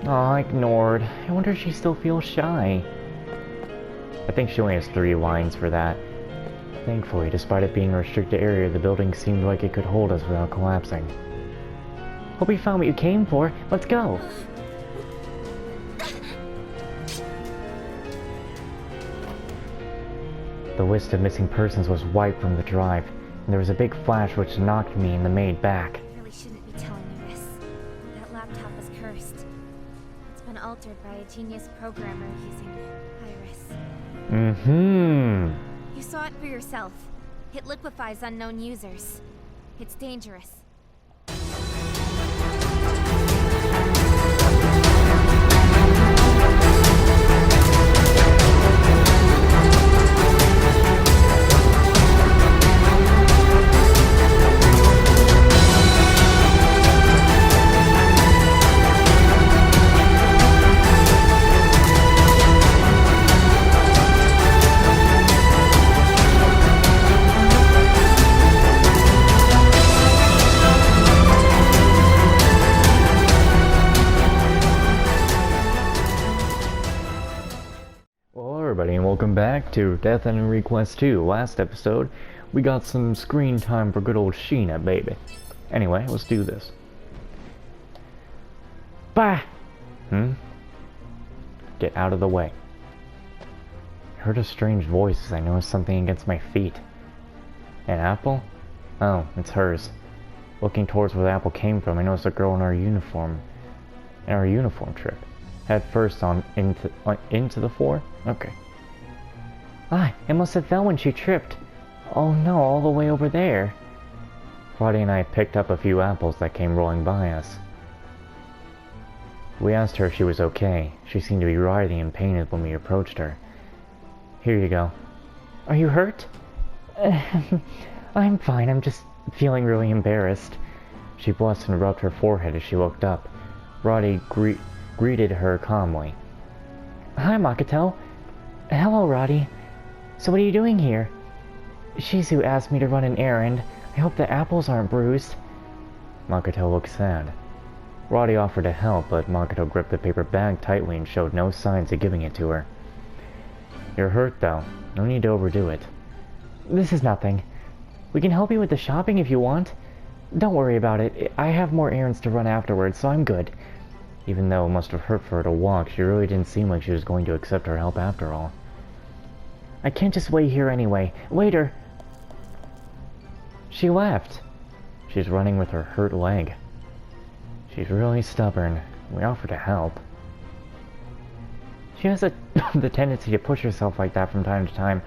Aw, ignored. I wonder if she still feels shy. I think she only has 3 lines for that. Thankfully, despite it being a restricted area, the building seemed like it could hold us without collapsing. Hope you found what you came for. Let's go! The list of missing persons was wiped from the drive, and there was a big flash which knocked me and the maid back. I really shouldn't be telling you this. That laptop is cursed. It's been altered by a genius programmer using Iris. You saw it for yourself. It liquefies unknown users. It's dangerous. Welcome back to Death and Request 2. Last episode, we got some screen time for good old Shina, baby. Anyway, let's do this. Bah! Get out of the way. I heard a strange voice as I noticed something against my feet. An apple? Oh, it's hers. Looking towards where the apple came from, I noticed a girl in our uniform trip. Head first on into the floor? Okay. Ah, it must have fell when she tripped. Oh no, all the way over there. Rottie and I picked up a few apples that came rolling by us. We asked her if she was okay. She seemed to be writhing in pain when we approached her. Here you go. Are you hurt? I'm fine, I'm just feeling really embarrassed. She blushed and rubbed her forehead as she looked up. Rottie greeted her calmly. Hi, Makoto. Hello, Rottie. So what are you doing here? Shizu asked me to run an errand. I hope the apples aren't bruised. Makoto looked sad. Rottie offered to help, but Makoto gripped the paper bag tightly and showed no signs of giving it to her. You're hurt, though. No need to overdo it. This is nothing. We can help you with the shopping if you want. Don't worry about it. I have more errands to run afterwards, so I'm good. Even though it must have hurt for her to walk, she really didn't seem like she was going to accept our help after all. I can't just wait here anyway. Later. She left. She's running with her hurt leg. She's really stubborn. We offered to help. She has the tendency to push herself like that from time to time.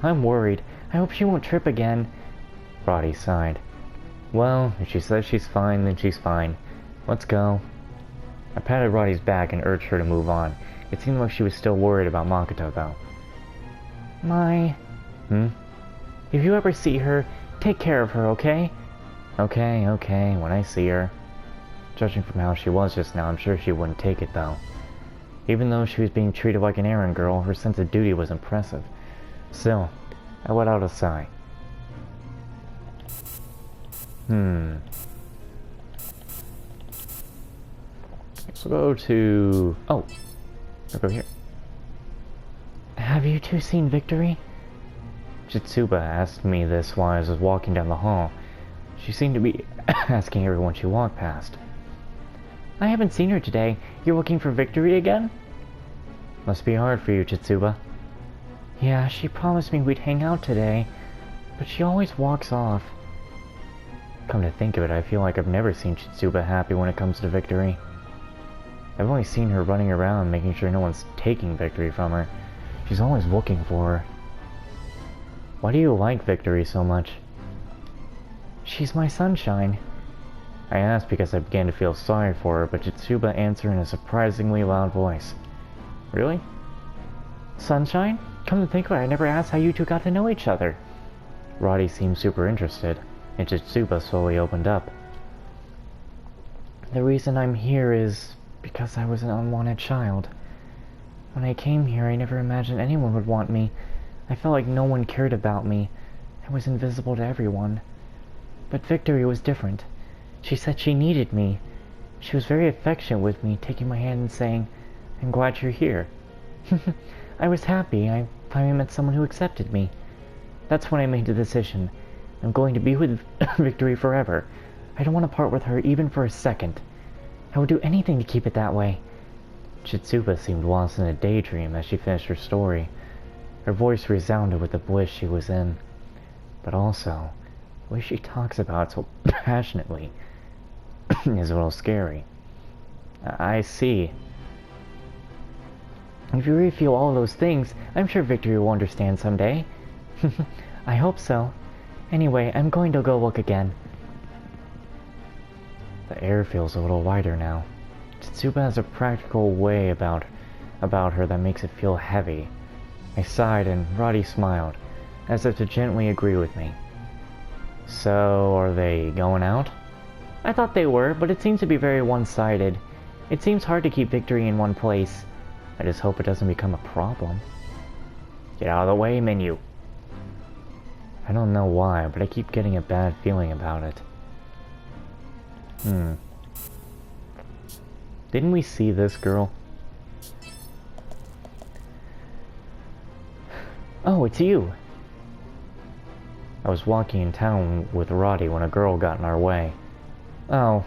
I'm worried. I hope she won't trip again. Rottie sighed. Well, if she says she's fine, then she's fine. Let's go. I patted Rottie's back and urged her to move on. It seemed like she was still worried about Makoto, though. If you ever see her, take care of her, okay? Okay, when I see her. Judging from how she was just now, I'm sure she wouldn't take it, though. Even though she was being treated like an errand girl, her sense of duty was impressive. Still, I let out a sigh. Let's go to... Oh, I'll go here. Have you two seen Victory? Chitsuba asked me this while I was walking down the hall. She seemed to be asking everyone she walked past. I haven't seen her today. You're looking for Victory again? Must be hard for you, Chitsuba. Yeah, she promised me we'd hang out today, but she always walks off. Come to think of it, I feel like I've never seen Chitsuba happy when it comes to Victory. I've only seen her running around making sure no one's taking Victory from her. She's always looking for her. Why do you like Victory so much? She's my sunshine. I asked because I began to feel sorry for her, but Chitsuba answered in a surprisingly loud voice. Really? Sunshine? Come to think of it, I never asked how you two got to know each other. Rottie seemed super interested, and Chitsuba slowly opened up. The reason I'm here is because I was an unwanted child. When I came here, I never imagined anyone would want me. I felt like no one cared about me. I was invisible to everyone. But Victory was different. She said she needed me. She was very affectionate with me, taking my hand and saying, "I'm glad you're here." I was happy. I finally met someone who accepted me. That's when I made the decision. I'm going to be with Victory forever. I don't want to part with her even for a second. I would do anything to keep it that way. Chitsuba seemed lost in a daydream as she finished her story. Her voice resounded with the bliss she was in. But also, the way she talks about it so passionately is a little scary. I see. If you really feel all those things, I'm sure Victory will understand someday. I hope so. Anyway, I'm going to go look again. The air feels a little lighter now. Chitsuba has a practical way about her that makes it feel heavy. I sighed and Rottie smiled, as if to gently agree with me. So, are they going out? I thought they were, but it seems to be very one-sided. It seems hard to keep Victory in one place. I just hope it doesn't become a problem. Get out of the way, menu. I don't know why, but I keep getting a bad feeling about it. Didn't we see this girl? Oh, it's you! I was walking in town with Rottie when a girl got in our way. Oh.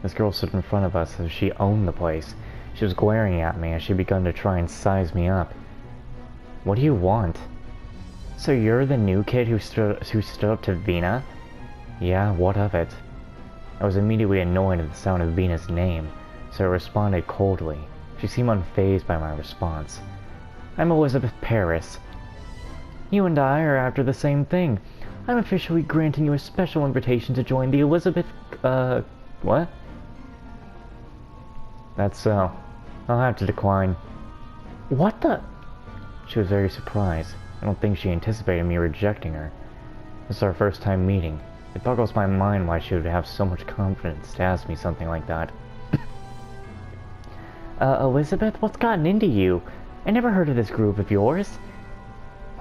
This girl stood in front of us as if she owned the place. She was glaring at me as she began to try and size me up. What do you want? So you're the new kid who stood up to Vina? Yeah, what of it? I was immediately annoyed at the sound of Vina's name, so I responded coldly. She seemed unfazed by my response. I'm Elizabeth Paris. You and I are after the same thing. I'm officially granting you a special invitation to join the Elizabeth... what? That's so. I'll have to decline. What the... She was very surprised. I don't think she anticipated me rejecting her. This is our first time meeting. It boggles my mind why she would have so much confidence to ask me something like that. Elizabeth, what's gotten into you? I never heard of this group of yours.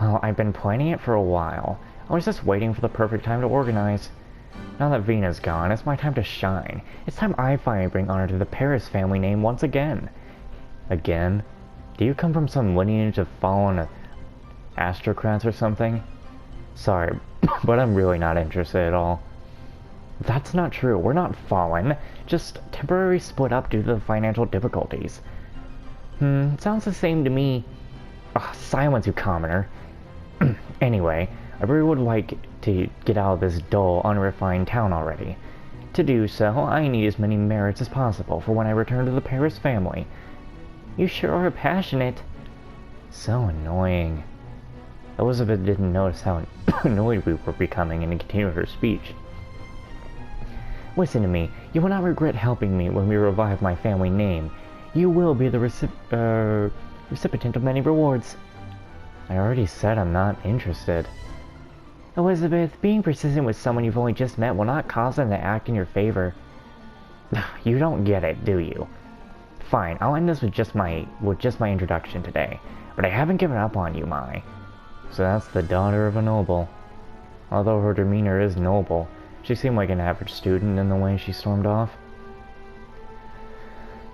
Well, I've been planning it for a while. I was just waiting for the perfect time to organize. Now that Vina's gone, it's my time to shine. It's time I finally bring honor to the Paris family name once again. Again? Do you come from some lineage of fallen aristocrats or something? Sorry, but I'm really not interested at all. That's not true. We're not fallen. Just temporarily split up due to the financial difficulties. Sounds the same to me. Ugh, silence, you commoner. Anyway, I really would like to get out of this dull, unrefined town already. To do so, I need as many merits as possible for when I return to the Paris family. You sure are passionate. So annoying. Elizabeth didn't notice how annoyed we were becoming and continued her speech. Listen to me. You will not regret helping me when we revive my family name. You will be the recipient of many rewards. I already said I'm not interested. Elizabeth, being persistent with someone you've only just met will not cause them to act in your favor. You don't get it, do you? Fine, I'll end this with just my introduction today. But I haven't given up on you, Mai. So that's the daughter of a noble. Although her demeanor is noble, she seemed like an average student in the way she stormed off.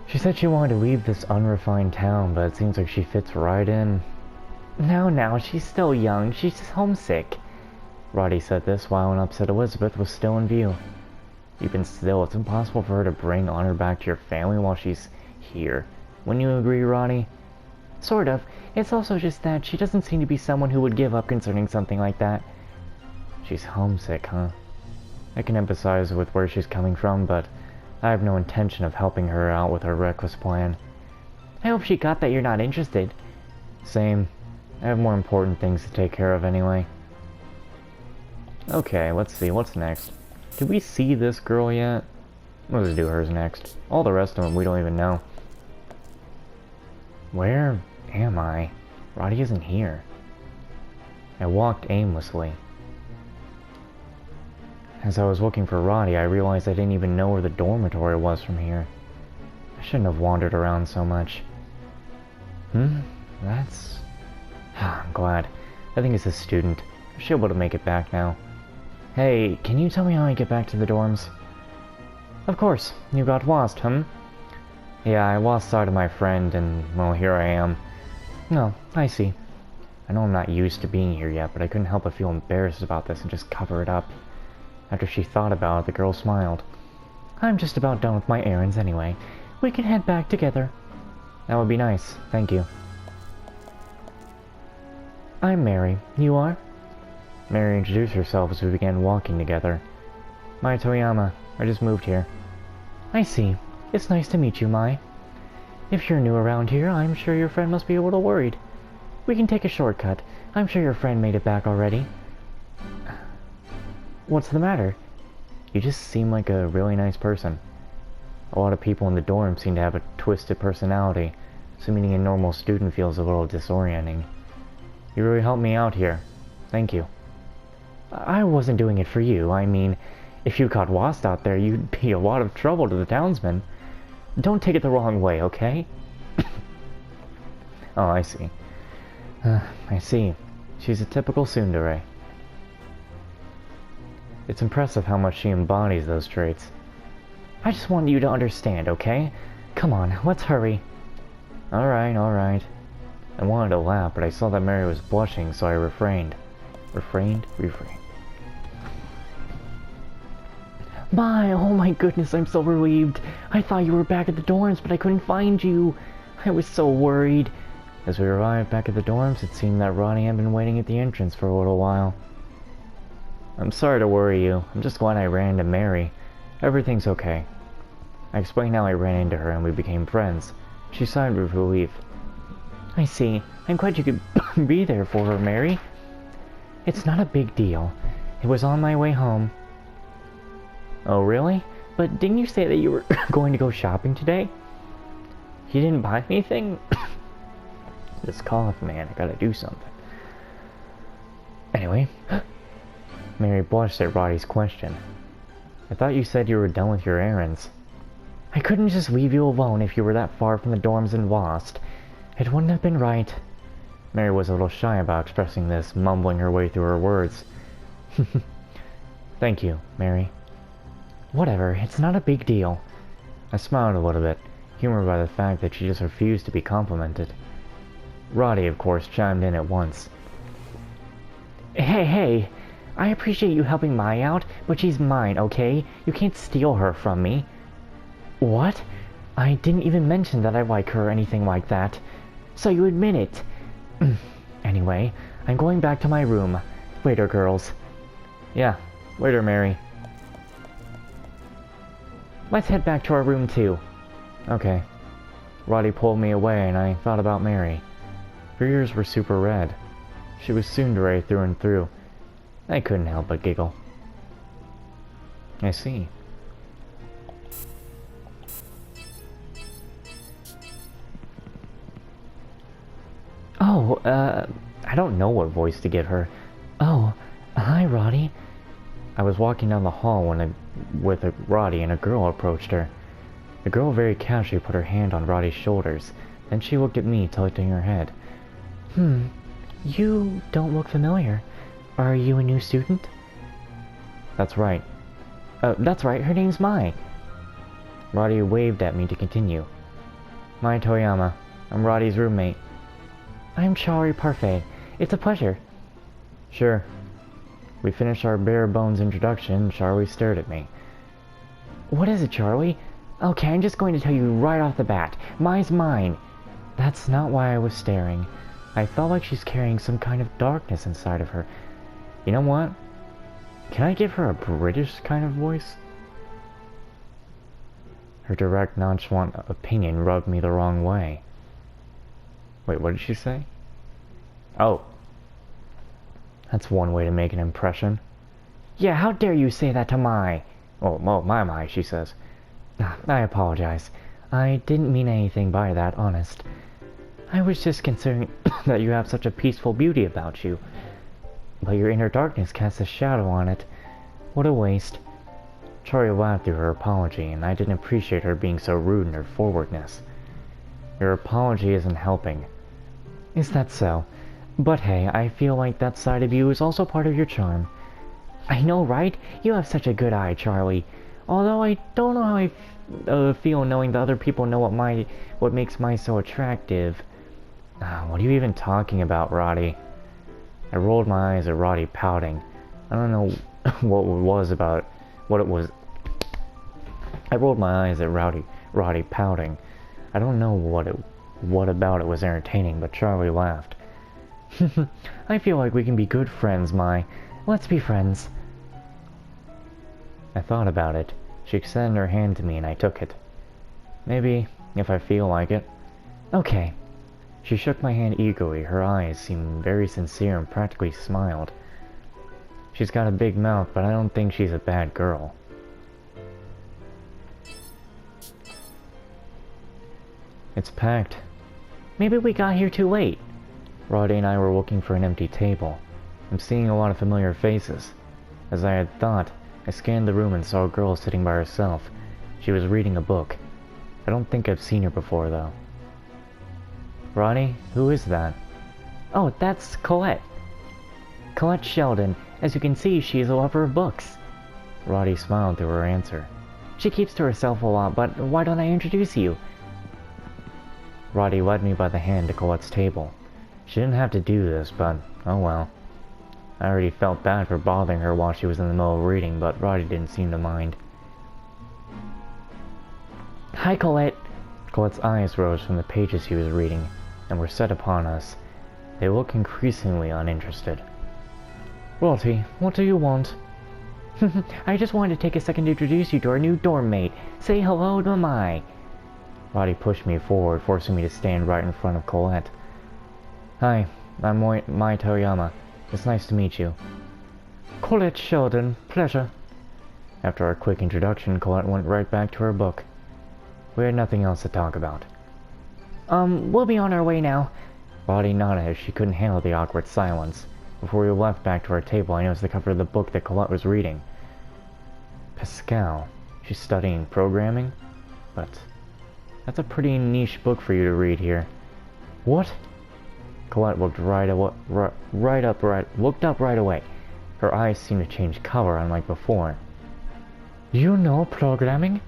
She said she wanted to leave this unrefined town, but it seems like she fits right in. No, she's still young. She's just homesick. Rottie said this while an upset Elizabeth was still in view. Even still, it's impossible for her to bring honor back to your family while she's here. Wouldn't you agree, Rottie? Sort of. It's also just that she doesn't seem to be someone who would give up concerning something like that. She's homesick, huh? I can empathize with where she's coming from, but I have no intention of helping her out with her reckless plan. I hope she got that you're not interested. Same. I have more important things to take care of anyway. Okay, let's see, what's next? Did we see this girl yet? Let's do hers next. All the rest of them we don't even know. Where am I? Rottie isn't here. I walked aimlessly. As I was looking for Rottie, I realized I didn't even know where the dormitory was from here. I shouldn't have wandered around so much. That's... I'm glad. I think it's a student. I should be able to make it back now. Hey, can you tell me how I get back to the dorms? Of course, you got lost, huh? Yeah, I lost sight of my friend, and, well, here I am. No, I see. I know I'm not used to being here yet, but I couldn't help but feel embarrassed about this and just cover it up. After she thought about it, the girl smiled. I'm just about done with my errands anyway. We can head back together. That would be nice, thank you. I'm Mary. You are? Mary introduced herself as we began walking together. Mai Toyama. I just moved here. I see. It's nice to meet you, Mai. If you're new around here, I'm sure your friend must be a little worried. We can take a shortcut. I'm sure your friend made it back already. What's the matter? You just seem like a really nice person. A lot of people in the dorm seem to have a twisted personality, so meeting a normal student feels a little disorienting. You really helped me out here. Thank you. I wasn't doing it for you. I mean, if you got lost out there, you'd be a lot of trouble to the townsmen. Don't take it the wrong way, okay? Oh, I see. I see. She's a typical tsundere. It's impressive how much she embodies those traits. I just want you to understand, okay? Come on, let's hurry. Alright, alright. I wanted to laugh, but I saw that Mary was blushing, so I refrained. Refrained? Refrained. Oh my goodness, I'm so relieved. I thought you were back at the dorms, but I couldn't find you. I was so worried. As we arrived back at the dorms, it seemed that Rottie had been waiting at the entrance for a little while. I'm sorry to worry you. I'm just glad I ran into Mary. Everything's okay. I explained how I ran into her and we became friends. She sighed with relief. I see. I'm glad you could be there for her, Mary. It's not a big deal. It was on my way home. Oh, really? But didn't you say that you were going to go shopping today? You didn't buy anything? This cough, man. I gotta do something. Anyway, Mary blushed at Rottie's question. I thought you said you were done with your errands. I couldn't just leave you alone if you were that far from the dorms and lost. It wouldn't have been right. Mary was a little shy about expressing this, mumbling her way through her words. Thank you, Mary. Whatever, it's not a big deal. I smiled a little bit, humored by the fact that she just refused to be complimented. Rottie, of course, chimed in at once. Hey, I appreciate you helping Mai out, but she's mine, okay? You can't steal her from me. What? I didn't even mention that I like her or anything like that. So you admit it. Anyway, I'm going back to my room. Later, girls. Yeah, later, Mary. Let's head back to our room, too. Okay. Rottie pulled me away, and I thought about Mary. Her ears were super red. She was tsundere through and through. I couldn't help but giggle. I see. Oh, I don't know what voice to give her. Oh, hi, Rottie. I was walking down the hall with Rottie and a girl approached her. The girl very casually put her hand on Rottie's shoulders. Then she looked at me, tilting her head. You don't look familiar. Are you a new student? That's right. That's right, her name's Mai. Rottie waved at me to continue. Mai Toyama. I'm Rottie's roommate. I'm Charlie Parfait. It's a pleasure. Sure. We finished our bare-bones introduction, and Charlie stared at me. What is it, Charlie? Okay, I'm just going to tell you right off the bat. Mai's mine. That's not why I was staring. I felt like she's carrying some kind of darkness inside of her. You know what? Can I give her a British kind of voice? Her direct, nonchalant opinion rubbed me the wrong way. Wait, what did she say? Oh. That's one way to make an impression. Yeah, how dare you say that to Mai? Oh, my, she says. I apologize. I didn't mean anything by that, honest. I was just considering that you have such a peaceful beauty about you. But your inner darkness casts a shadow on it. What a waste. Charlie laughed through her apology, and I didn't appreciate her being so rude in her forwardness. Your apology isn't helping. Is that so? But hey, I feel like that side of you is also part of your charm. I know, right? You have such a good eye, Charlie. Although I don't know how I feel knowing that other people know what makes Mai so attractive. What are you even talking about, Rottie? I rolled my eyes at Rottie pouting. I don't know what it was. I rolled my eyes at Rottie pouting. I don't know what about it was entertaining, but Charlie laughed. I feel like we can be good friends, Mai. Let's be friends. I thought about it. She extended her hand to me and I took it. Maybe, if I feel like it. Okay. She shook my hand eagerly. Her eyes seemed very sincere and practically smiled. She's got a big mouth, but I don't think she's a bad girl. It's packed. Maybe we got here too late. Rottie and I were looking for an empty table. I'm seeing a lot of familiar faces. As I had thought, I scanned the room and saw a girl sitting by herself. She was reading a book. I don't think I've seen her before, though. Rottie, who is that? Oh, that's Colette. Colette Sheldon. As you can see, she is a lover of books. Rottie smiled through her answer. She keeps to herself a lot, but why don't I introduce you? Rottie led me by the hand to Colette's table. She didn't have to do this, but oh well. I already felt bad for bothering her while she was in the middle of reading, but Rottie didn't seem to mind. Hi, Colette. Colette's eyes rose from the pages she was reading, and were set upon us. They looked increasingly uninterested. Rottie, what do you want? I just wanted to take a second to introduce you to our new dorm mate. Say hello to Mai. Rottie pushed me forward, forcing me to stand right in front of Colette. Hi, I'm Mai Toyama. It's nice to meet you. Colette Sheldon, pleasure. After our quick introduction, Colette went right back to her book. We had nothing else to talk about. We'll be on our way now. Rottie nodded as she couldn't handle the awkward silence. Before we left back to our table, I noticed the cover of the book that Colette was reading. Pascal. She's studying programming? But that's a pretty niche book for you to read here. What? Colette looked looked up right away. Her eyes seemed to change color unlike before. You know programming?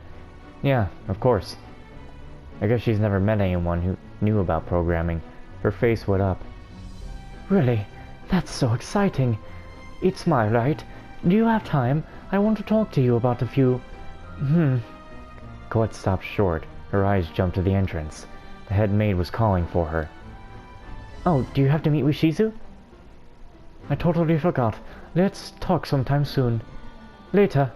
Yeah, of course. I guess she's never met anyone who knew about programming. Her face lit up. Really? That's so exciting. It's Mai, right? Do you have time? I want to talk to you about a few... Colette stopped short. Her eyes jumped to the entrance. The head maid was calling for her. Oh, do you have to meet with Shizu? I totally forgot. Let's talk sometime soon. Later.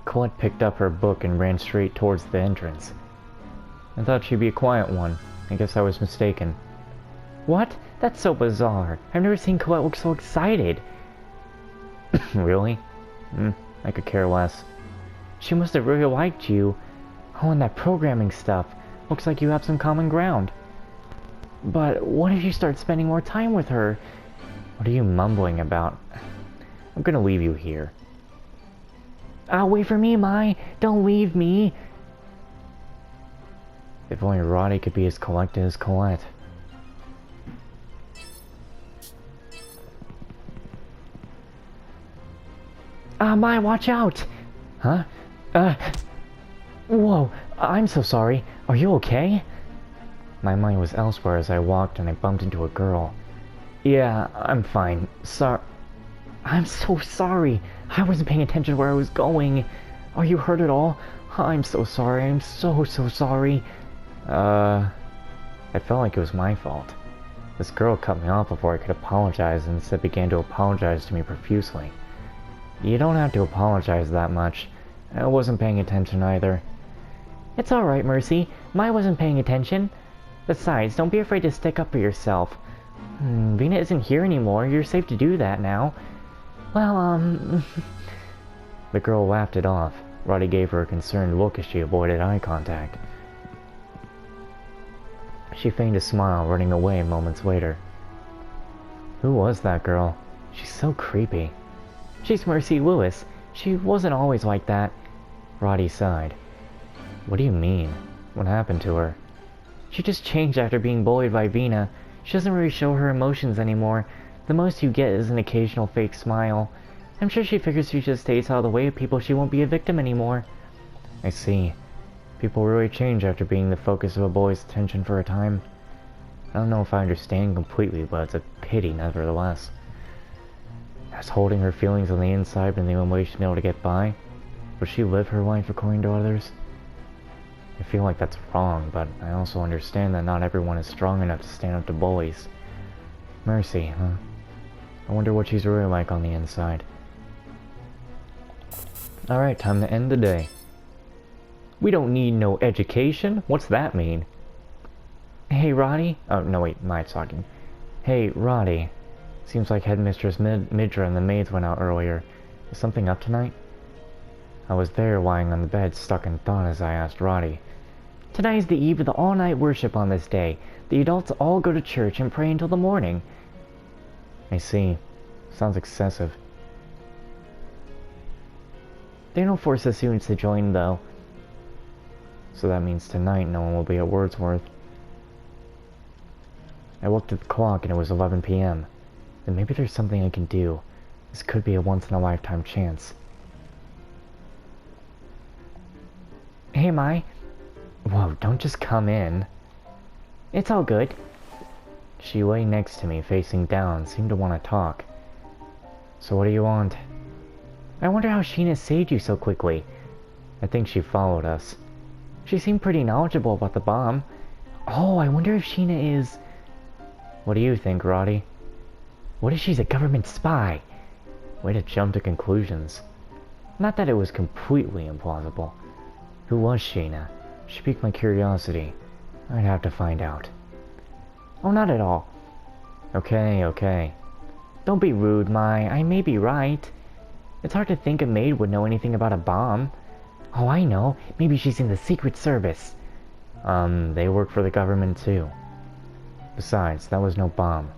Colette picked up her book and ran straight towards the entrance. I thought she'd be a quiet one. I guess I was mistaken. What? That's so bizarre. I've never seen Colette look so excited. Really? I could care less. She must have really liked you. Oh, and that programming stuff. Looks like you have some common ground. But what if you start spending more time with her? What are you mumbling about? I'm gonna leave you here. Wait for me, Mai! Don't leave me! If only Rottie could be as collected as Colette. Mai, watch out! Huh? Whoa, I'm so sorry. Are you okay? My mind was elsewhere as I walked and I bumped into a girl. Yeah, I'm fine. I'm so sorry. I wasn't paying attention where I was going. Are you hurt at all? I'm so sorry. I'm so sorry. I felt like it was my fault. This girl cut me off before I could apologize and instead began to apologize to me profusely. You don't have to apologize that much. I wasn't paying attention either. It's alright, Mercy. Mai wasn't paying attention. Besides, don't be afraid to stick up for yourself. Vina isn't here anymore. You're safe to do that now. Well, The girl laughed it off. Rottie gave her a concerned look as she avoided eye contact. She feigned a smile, running away moments later. Who was that girl? She's so creepy. She's Mercy Lewis. She wasn't always like that. Rottie sighed. What do you mean? What happened to her? She just changed after being bullied by Vina. She doesn't really show her emotions anymore. The most you get is an occasional fake smile. I'm sure she figures she just stays out of the way of people, she won't be a victim anymore. I see. People really change after being the focus of a boy's attention for a time. I don't know if I understand completely, but it's a pity nevertheless. As holding her feelings on the inside and the only way she's been able to get by, would she live her life according to others? I feel like that's wrong, but I also understand that not everyone is strong enough to stand up to bullies. Mercy, huh? I wonder what she's really like on the inside. Alright, time to end the day. We don't need no education. What's that mean? Hey, Rottie? Oh, no, wait, Mai's talking. Hey, Rottie. Seems like Headmistress Midra and the maids went out earlier. Is something up tonight? I was there, lying on the bed, stuck in thought as I asked Rottie. Tonight is the eve of the all-night worship on this day. The adults all go to church and pray until the morning. I see. Sounds excessive. They don't force the students to join, though. So that means tonight no one will be at Wordsworth. I looked at the clock and it was 11 p.m. Then maybe there's something I can do. This could be a once-in-a-lifetime chance. Hey, Mai. Whoa, don't just come in. It's all good. She lay next to me, facing down, seemed to want to talk. So what do you want? I wonder how Shina saved you so quickly. I think she followed us. She seemed pretty knowledgeable about the bomb. Oh, I wonder if Shina is... What do you think, Rottie? What if she's a government spy? Way to jump to conclusions. Not that it was completely implausible. Who was Shina? She piqued my curiosity. I'd have to find out. Oh, not at all. Okay, okay. Don't be rude, Mai. I may be right. It's hard to think a maid would know anything about a bomb. Oh, I know. Maybe she's in the Secret Service. They work for the government too. Besides, that was no bomb.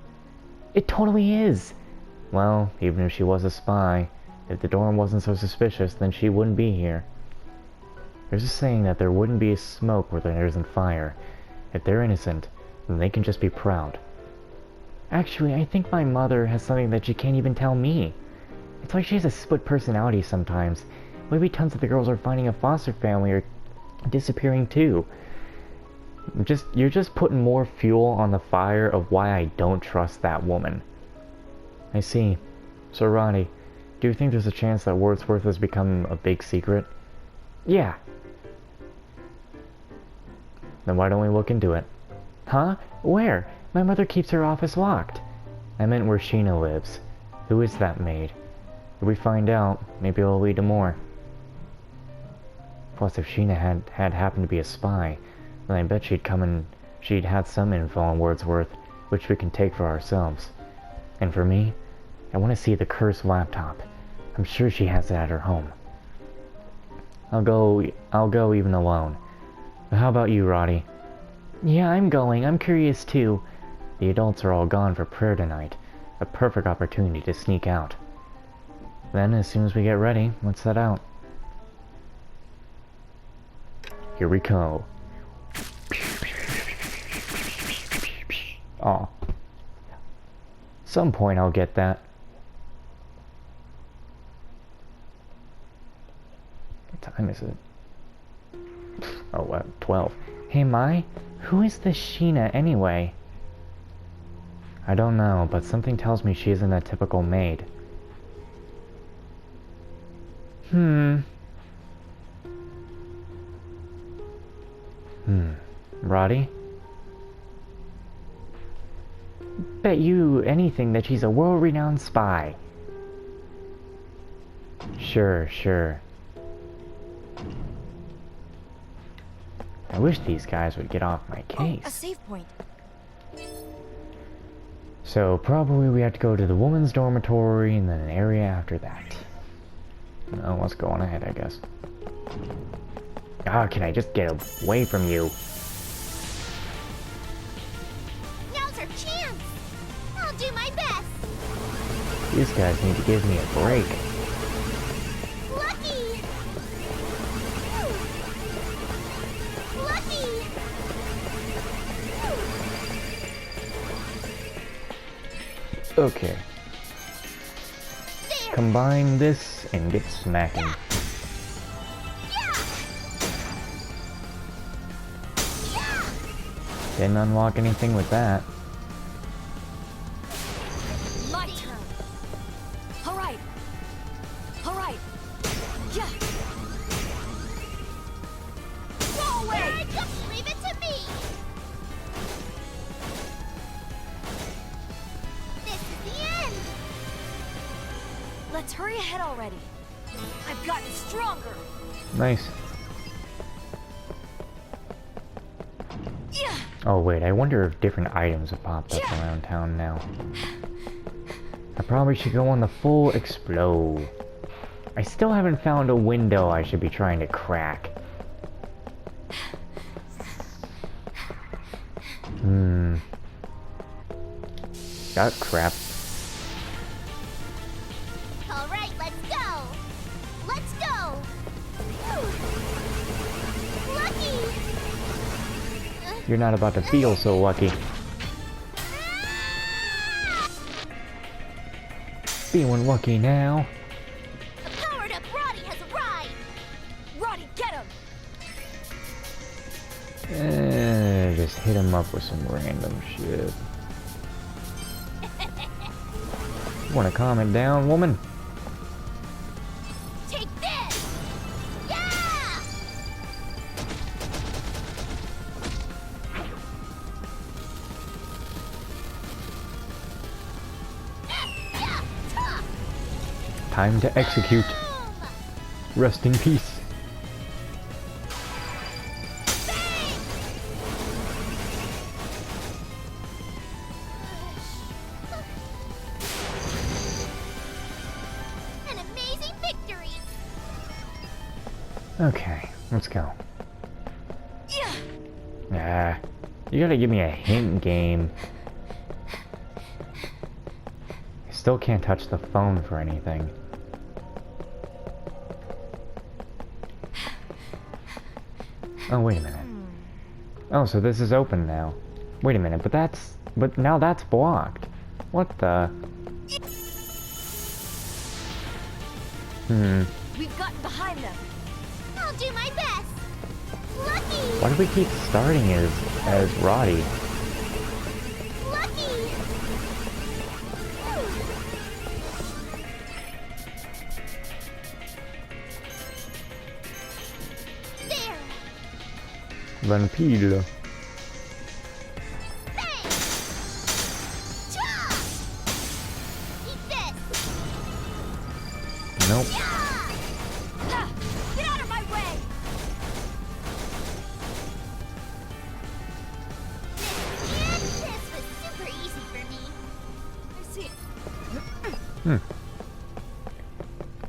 It totally is! Well, even if she was a spy, if the dorm wasn't so suspicious, then she wouldn't be here. There's a saying that there wouldn't be smoke where there isn't fire. If they're innocent, then they can just be proud. Actually, I think my mother has something that she can't even tell me. It's like she has a split personality sometimes. Maybe tons of the girls are finding a foster family or disappearing too. You're just putting more fuel on the fire of why I don't trust that woman. I see. So Rottie, do you think there's a chance that Wordsworth has become a big secret? Yeah. Then why don't we look into it? Huh? Where? My mother keeps her office locked. I meant where Shina lives. Who is that maid? If we find out, maybe it'll lead to more. Plus, if Shina had happened to be a spy, then I bet she'd had some info on Wordsworth, which we can take for ourselves. And for me, I want to see the cursed laptop. I'm sure she has it at her home. I'll go even alone. But how about you, Rottie? Yeah, I'm going. I'm curious too. The adults are all gone for prayer tonight. A perfect opportunity to sneak out. Then, as soon as we get ready, let's set out. Here we go. Aw. Some point I'll get that. What time is it? Oh, 12. Hey, Mai? Who is this Shina, anyway? I don't know, but something tells me she isn't a typical maid. Rottie? Bet you anything that she's a world-renowned spy. Sure. I wish these guys would get off my case. Oh, a save point. So probably we have to go to the women's dormitory and then an area after that. Oh, let's go on ahead, I guess. Ah, can I just get away from you? Now's our chance! I'll do my best! These guys need to give me a break. Lucky! Lucky! Okay. There! combine this and get smacking. Didn't unlock anything with that. My turn. All right. All right. Yeah. Go away. Just leave it to me. This is the end. Let's hurry ahead already. I've gotten stronger. Nice. Yeah. Oh wait, I wonder if different items have popped up around town now. I probably should go on the full explode. I still haven't found a window I should be trying to crack. Got crap. All right, let's go. Let's go. Lucky. You're not about to feel so lucky. Feeling lucky now. The powered-up Rottie has arrived. Rottie, get him. Just hit him up with some random shit. Wanna calm it down, woman? Take this. Yeah. Time to execute. Rest in peace. An amazing victory. Okay, let's go. Yeah. You gotta give me a hint, game. I still can't touch the phone for anything. Oh, wait a minute. Oh, so this is open now. Wait a minute, but now that's blocked. What the? We've gotten behind them. I'll do my best. Lucky. Why do we keep starting as Rottie? Lucky. There. Vampire. Thanks. Cha! Eat this. Nope. Yeah. Ha! Get out of my way. This was super easy for me. I see.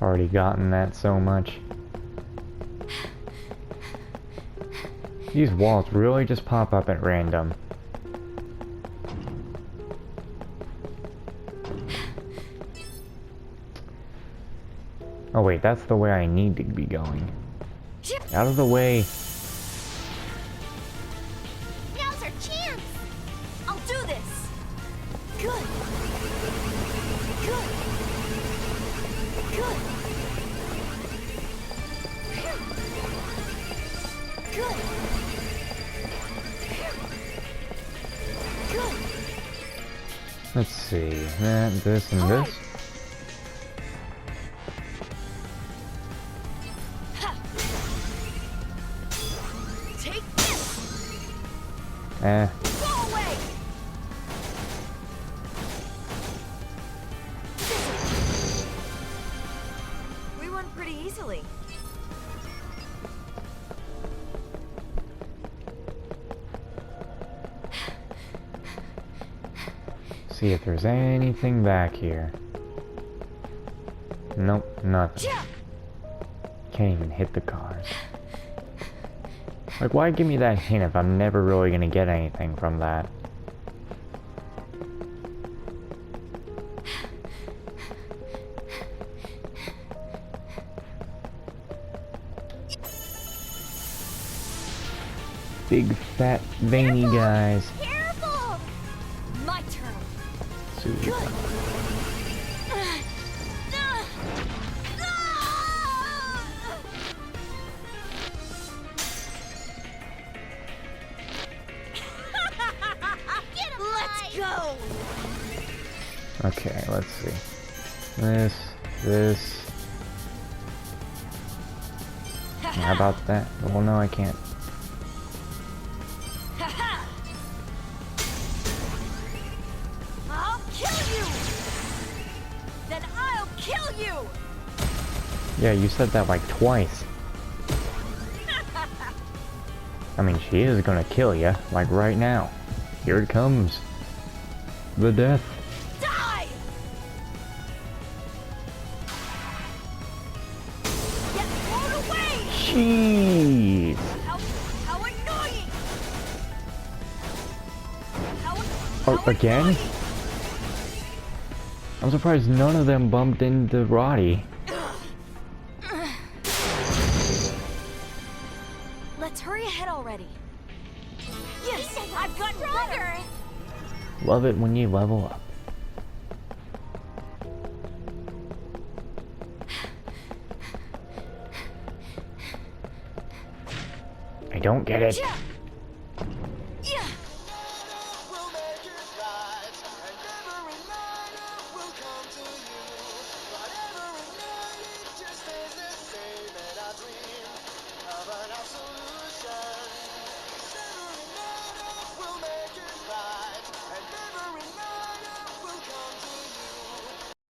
Already gotten that so much. These walls really just pop up at random. Oh wait, that's the way I need to be going. Out of the way. Now's our chance. I'll do this. Good. Good. Good. Good. Good. Let's see. That, this, and Alright. this. Ha. Take this. Eh. Go away. We won pretty easily. See if there's anything back here. Nope, nothing. Yeah. Can't even hit the cars. Like, why give me that hint if I'm never really gonna get anything from that? Big, fat, veiny guys. Careful. My turn. Super. Good. Okay, let's see. This. How about that? Well, no, I can't. I'll kill you! Then I'll kill you! Yeah, you said that like twice. I mean, she is gonna kill you, like right now. Here it comes. The death. Die! Get thrown away! Jeez. How annoying! Oh, again? Annoying. I'm surprised none of them bumped into Rottie. Let's hurry ahead already. Yes, I've gotten stronger. Love it when you level up. I don't get it.